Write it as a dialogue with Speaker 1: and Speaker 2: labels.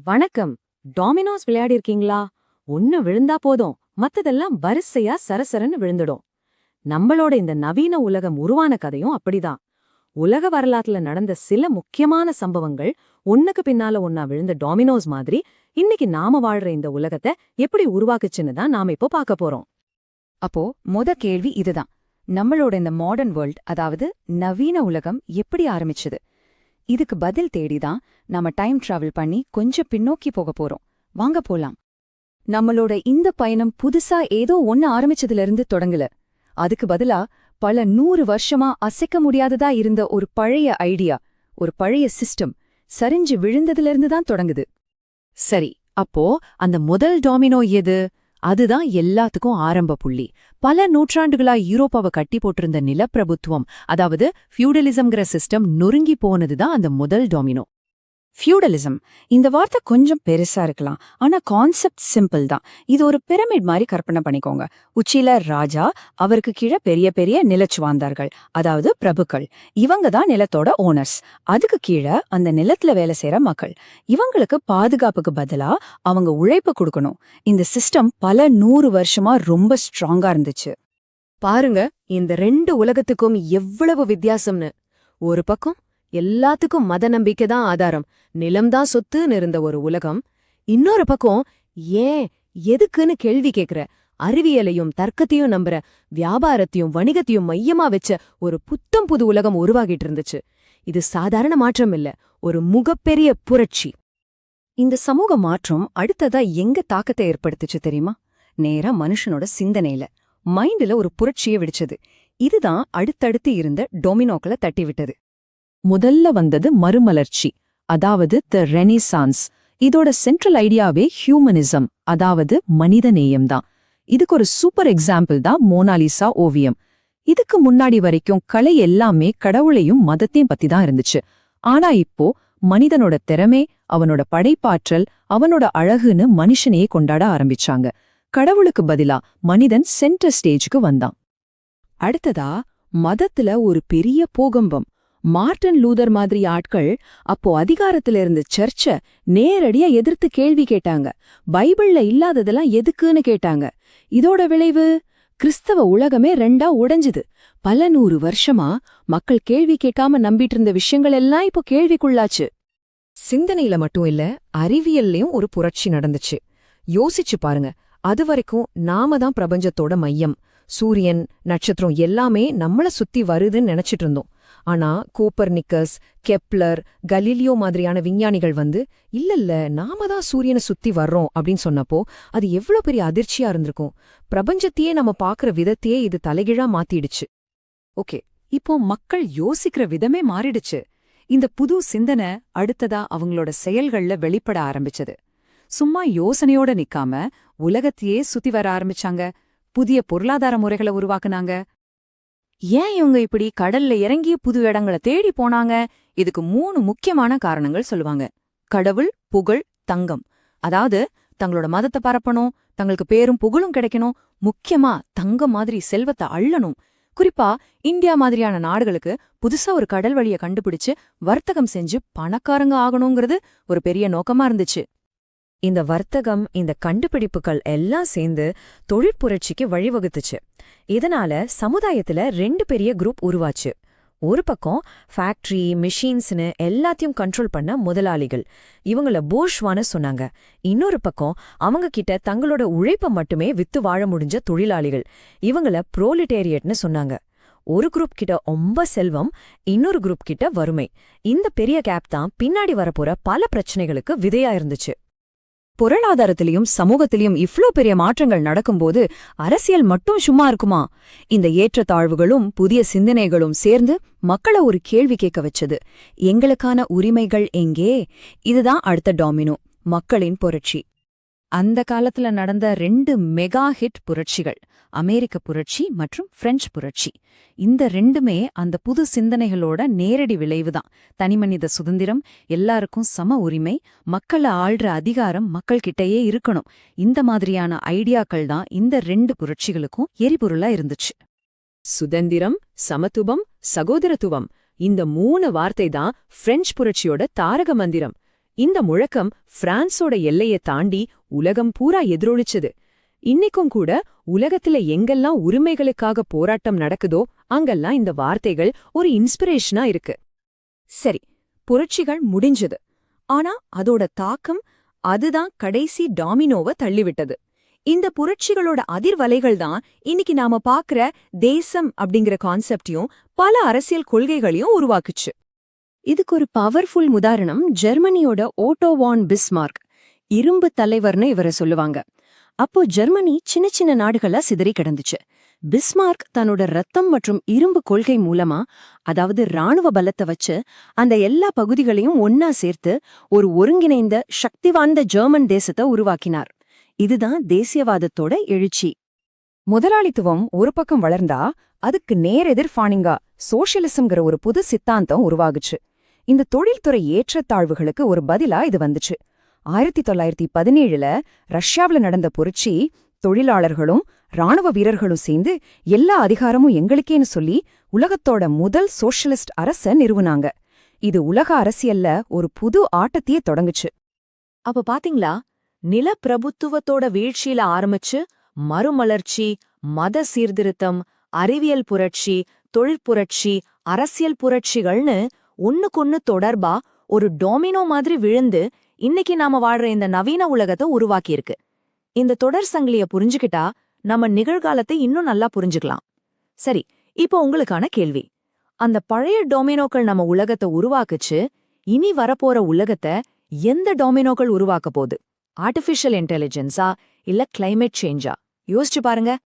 Speaker 1: வணக்கம். டாமினோஸ் விளையாடிருக்கீங்களா? ஒன்னு விழுந்தா போதும், மத்ததெல்லாம் வரிசையா சரசரன்னு விழுந்துடும். நம்மளோட இந்த நவீன உலகம் உருவான கதையும் அப்படிதான். உலக வரலாற்றுல நடந்த சில முக்கியமான சம்பவங்கள் ஒன்னுக்கு பின்னால ஒன்னா விழுந்த டாமினோஸ் மாதிரி இன்னைக்கு நாம வாழ்ற இந்த உலகத்தை எப்படி உருவாக்குச்சுன்னு தான் நாம இப்போ பார்க்க போறோம்.
Speaker 2: அப்போ கேள்வி இதுதான். நம்மளோட இந்த மாடர்ன் வேர்ல்ட், அதாவது நவீன உலகம் எப்படி ஆரம்பிச்சது? இதுக்கு பதில் தேடிதான் நாம டைம் டிராவல் பண்ணி கொஞ்சம் பின்னோக்கி போக போறோம். வாங்க போலாம். நம்மளோட இந்த பயணம் புதுசா ஏதோ ஒன்னு ஆரம்பிச்சதுல இருந்து தொடங்கல. அதுக்கு பதிலா பல 100 வருஷமா அசைக்க முடியாததா இருந்த ஒரு பழைய ஐடியா, ஒரு பழைய சிஸ்டம் சரிஞ்சு விழுந்ததுல இருந்து தான் தொடங்குது.
Speaker 1: சரி, அப்போ அந்த முதல் டாமினோ எது? அதுதான் எல்லாத்துக்கும் ஆரம்ப புள்ளி. பல நூற்றாண்டுகளா யூரோப்பாவை கட்டி போட்டிருந்த நிலப்பிரபுத்துவம், அதாவது ஃபியூடலிசம்ங்கிற சிஸ்டம் நொறுங்கி போனதுதான் அந்த முதல் டாமினோ.
Speaker 2: ஃபியூடலிசம், இந்த வார்த்தை கொஞ்சம் பெருசா இருக்கலாம், ஆனா கான்செப்ட் சிம்பிள் தான். இது ஒரு பிரமிட் மாதிரி கற்பனை பண்ணிக்கோங்க. உச்சியில ராஜா, அவருக்கு கீழே பெரிய பெரிய நிலச்சுவாந்தார்கள், அதாவது பிரபுக்கள். இவங்க தான் நிலத்தோட ஓனர்ஸ். அதுக்கு கீழே அந்த நிலத்துல வேலை செய்யற மக்கள். இவங்களுக்கு பாதுகாப்புக்கு பதிலா அவங்க உழைப்பு கொடுக்கணும். இந்த சிஸ்டம் பல 100 வருஷமா ரொம்ப ஸ்ட்ராங்கா இருந்துச்சு.
Speaker 1: பாருங்க, இந்த ரெண்டு உலகத்துக்கும் எவ்வளவு வித்தியாசம்னு. ஒரு பக்கம் எல்லாத்துக்கும் மத நம்பிக்கை தான் ஆதாரம், நிலம்தான் சொத்துன்னு இருந்த ஒரு உலகம். இன்னொரு பக்கம் ஏன் எதுக்குன்னு கேள்வி கேக்குற, அறிவியலையும் தர்க்கத்தையும் நம்புற, வியாபாரத்தையும் வணிகத்தையும் மையமா வச்ச ஒரு புத்தம் புது உலகம் உருவாகிட்டு இருந்துச்சு. இது சாதாரண மாற்றம் இல்ல, ஒரு முகப்பெரிய புரட்சி.
Speaker 2: இந்த சமூக மாற்றம் அடுத்ததா எங்க தாக்கத்தை ஏற்படுத்துச்சு தெரியுமா? நேரா மனுஷனோட சிந்தனையில, மைண்ட்ல ஒரு புரட்சியை விடுச்சது. இதுதான் அடுத்தடுத்து இருந்த டொமினோக்களை தட்டி விட்டது.
Speaker 1: முதல்ல வந்தது மறுமலர்ச்சி, அதாவது தி ரெனிசான்ஸ். இதோட சென்ட்ரல் ஐடியாவே ஹியூமனிசம், அதாவது மனித நேயம்தான். இதுக்கு ஒரு சூப்பர் எக்ஸாம்பிள் தான் மோனாலிசா ஓவியம். இதுக்கு முன்னாடி வரைக்கும் கலை எல்லாமே கடவுளையும் மதத்தையும் பத்தி தான் இருந்துச்சு. ஆனா இப்போ மனிதனோட திறமை, அவனோட படைப்பாற்றல், அவனோட அழகுன்னு மனுஷனையே கொண்டாட ஆரம்பிச்சாங்க. கடவுளுக்கு பதிலா மனிதன் சென்டர் ஸ்டேஜுக்கு வந்தான். அடுத்ததா மதத்துல ஒரு பெரிய பூகம்பம். மார்ட்டின் லூதர் மாதிரி ஆட்கள் அப்போ அதிகாரத்துல இருந்த சர்ச்ச நேரடியா எதிர்த்து கேள்வி கேட்டாங்க. பைபிள்ல இல்லாததெல்லாம் எதுக்குன்னு கேட்டாங்க. இதோட விளைவு கிறிஸ்தவ உலகமே ரெண்டா உடைஞ்சுது. பல 100 வருஷமா மக்கள் கேள்வி கேட்காம நம்பிட்டு இருந்த விஷயங்கள் எல்லாம் இப்போ கேள்விக்குள்ளாச்சு. சிந்தனையில மட்டும் இல்ல, அறிவியல்லையும் ஒரு புரட்சி நடந்துச்சு. யோசிச்சு பாருங்க, அதுவரைக்கும் நாம தான் பிரபஞ்சத்தோட மையம். சூரியன், நட்சத்திரம் எல்லாமே நம்மள சுத்தி வருதுன்னு நினைச்சிட்டு இருந்தோம். ஆனா கோப்பர்னிக்கஸ், கெப்லர், கலீலியோ மாதிரியான விஞ்ஞானிகள் வந்து இல்ல நாம தான் சூரியனை சுத்தி வர்றோம் அப்படின்னு சொன்னப்போ அது எவ்வளவு பெரிய அதிர்ச்சியா இருந்திருக்கும். பிரபஞ்சத்தையே நம்ம பாக்குற விதத்தையே இது தலைகீழா மாத்திடுச்சு.
Speaker 2: ஓகே, இப்போ மக்கள் யோசிக்கிற விதமே மாறிடுச்சு. இந்த புது சிந்தனை அடுத்ததா அவங்களோட செயல்கள்ல வெளிப்பட ஆரம்பிச்சது. சும்மா யோசனையோட நிக்காம உலகத்தையே சுத்தி வர ஆரம்பிச்சாங்க. புதிய பொருளாதார முறைகளை உருவாக்குனாங்க. ஏன் இவங்க இப்படி கடல்ல இறங்கிய புது இடங்களை தேடி போனாங்க? இதுக்கு 3 முக்கியமான காரணங்கள் சொல்லுவாங்க. கடவுள், புகழ், தங்கம். அதாவது தங்களோட மதத்தை பரப்பணும், தங்களுக்கு பேரும் புகழும் கிடைக்கணும், முக்கியமா தங்கம் மாதிரி செல்வத்தை அள்ளணும். குறிப்பா இந்தியா மாதிரியான நாடுகளுக்கு புதுசா ஒரு கடல் வழியை கண்டுபிடிச்சு வர்த்தகம் செஞ்சு பணக்காரங்க ஆகணுங்கிறது ஒரு பெரிய நோக்கமா இருந்துச்சு. இந்த வர்த்தகம், இந்த கண்டுபிடிப்புகள் எல்லாம் சேர்ந்து தொழிற்புரட்சிக்கு வழிவகுத்துச்சு. இதனால சமுதாயத்துல 2 பெரிய குரூப் உருவாச்சு. ஒரு பக்கம் ஃபேக்டரி, மிஷின்ஸ்னு எல்லாத்தையும் கண்ட்ரோல் பண்ண முதலாளிகள், இவங்கள போர்ஷ்வான்னு சொன்னாங்க. இன்னொரு பக்கம் அவங்க கிட்ட தங்களோட உழைப்ப மட்டுமே வித்து வாழ முடிஞ்ச தொழிலாளிகள், இவங்கள புரோலிட்டேரியட்னு சொன்னாங்க. ஒரு குரூப் கிட்ட ரொம்ப செல்வம், இன்னொரு குரூப் கிட்ட வறுமை. இந்த பெரிய கேப் தான் பின்னாடி வரப்போற பல பிரச்சனைகளுக்கு விதையா இருந்துச்சு. பொருளாதாரத்திலையும் சமூகத்திலையும் இவ்ளோ பெரிய மாற்றங்கள் நடக்கும்போது அரசியல் மட்டும் சும்மா இருக்குமா? இந்த ஏற்றத்தாழ்வுகளும் புதிய சிந்தனைகளும் சேர்ந்து மக்களை ஒரு கேள்வி கேட்க வச்சது. எங்களுக்கான உரிமைகள் எங்கே? இதுதான் அடுத்த டாமினோ, மக்களின் புரட்சி. அந்த காலத்துல நடந்த 2 மெகா ஹிட் புரட்சிகள், அமெரிக்க புரட்சி மற்றும் பிரெஞ்சு புரட்சி. இந்த ரெண்டுமே அந்த புது சிந்தனைகளோட நேரடி விளைவுதான். தனிமனித சுதந்திரம், எல்லாருக்கும் சம உரிமை, மக்களை ஆள்ற அதிகாரம் மக்கள்கிட்டயே இருக்கணும். இந்த மாதிரியான ஐடியாக்கள் தான் இந்த 2 புரட்சிகளுக்கும் எரிபொருளா இருந்துச்சு. சுதந்திரம், சமத்துவம், சகோதரத்துவம், இந்த 3 வார்த்தை தான் பிரெஞ்சு புரட்சியோட தாரக மந்திரம். இந்த முழக்கம் பிரான்ஸோட எல்லையை தாண்டி உலகம் பூரா எதிரொலிச்சது. இன்னைக்கும் கூட உலகத்துல எங்கெல்லாம் உரிமைகளுக்காக போராட்டம் நடக்குதோ அங்கெல்லாம் இந்த வார்த்தைகள் ஒரு இன்ஸ்பிரேஷனா இருக்கு. சரி, புரட்சிகள் முடிஞ்சது. ஆனா அதோட தாக்கம், அதுதான் கடைசி டாமினோவை தள்ளிவிட்டது. இந்த புரட்சிகளோட அதிர்வலைகள் தான் இன்னைக்கு நாம பாக்குற தேசம் அப்படிங்கிற கான்செப்டையும் பல அரசியல் கொள்கைகளையும் உருவாக்குச்சு. இதுக்கு ஒரு பவர்ஃபுல் உதாரணம் ஜெர்மனியோட ஓட்டோ வான் பிஸ்மார்க். இரும்பு தலைவர்னு இவரை சொல்லுவாங்க. அப்போ ஜெர்மனி சின்ன சின்ன நாடுகளா சிதறி கிடந்துச்சு. பிஸ்மார்க் தன்னோட ரத்தம் மற்றும் இரும்பு கொள்கை மூலமா, அதாவது ராணுவ பலத்தை வச்சு அந்த எல்லா பகுதிகளையும் ஒன்னா சேர்த்து ஒரு ஒருங்கிணைந்த சக்தி வாய்ந்த ஜெர்மன் தேசத்தை உருவாக்கினார். இதுதான் தேசியவாதத்தோட எழுச்சி. முதலாளித்துவம் ஒரு பக்கம் வளர்ந்தா அதுக்கு நேரெதிர்ஃபானிங்கா சோஷியலிசம்ங்கிற ஒரு புது சித்தாந்தம் உருவாகுச்சு. இந்த தொழில்துறை ஏற்றத்தாழ்வுகளுக்கு ஒரு பதிலா இது வந்துச்சு. 1917ல ரஷ்யாவுல நடந்த புரட்சி, தொழிலாளர்களும் ராணுவ வீரர்களும் சேர்ந்து எல்லா அதிகாரமும் எங்களுக்கேன்னு சொல்லி உலகத்தோட முதல் சோஷலிஸ்ட் அரச நிறுவுனாங்க. இது உலக அரசியல்ல ஒரு புது ஆட்டத்தையே தொடங்குச்சு. அப்ப பாத்தீங்களா, நிலப்பிரபுத்துவத்தோட வீழ்ச்சியில ஆரம்பிச்சு மறுமலர்ச்சி, மத சீர்திருத்தம், அறிவியல் புரட்சி, தொழிற்புரட்சி, அரசியல் புரட்சிகள்னு ஒண்ணுக்கொன்னு தொடர்பா ஒரு டொமினோ மாதிரி விழுந்து இன்னைக்கு நாம வாழ்ற இந்த நவீன உலகத்தை உருவாக்கியிருக்கு. இந்த தொடர் சங்கிலிய புரிஞ்சுக்கிட்டா நம்ம நிகழ்காலத்தை இன்னும் நல்லா புரிஞ்சுக்கலாம். சரி, இப்போ உங்களுக்கான கேள்வி. அந்த பழைய டொமினோக்கள் நம்ம உலகத்தை உருவாக்குச்சு. இனி வரப்போற உலகத்தை எந்த டொமினோக்கள் உருவாக்க போகுது? ஆர்டிஃபிஷியல் இன்டெலிஜென்ஸா இல்ல கிளைமேட் சேஞ்சா? யோசிச்சு பாருங்க.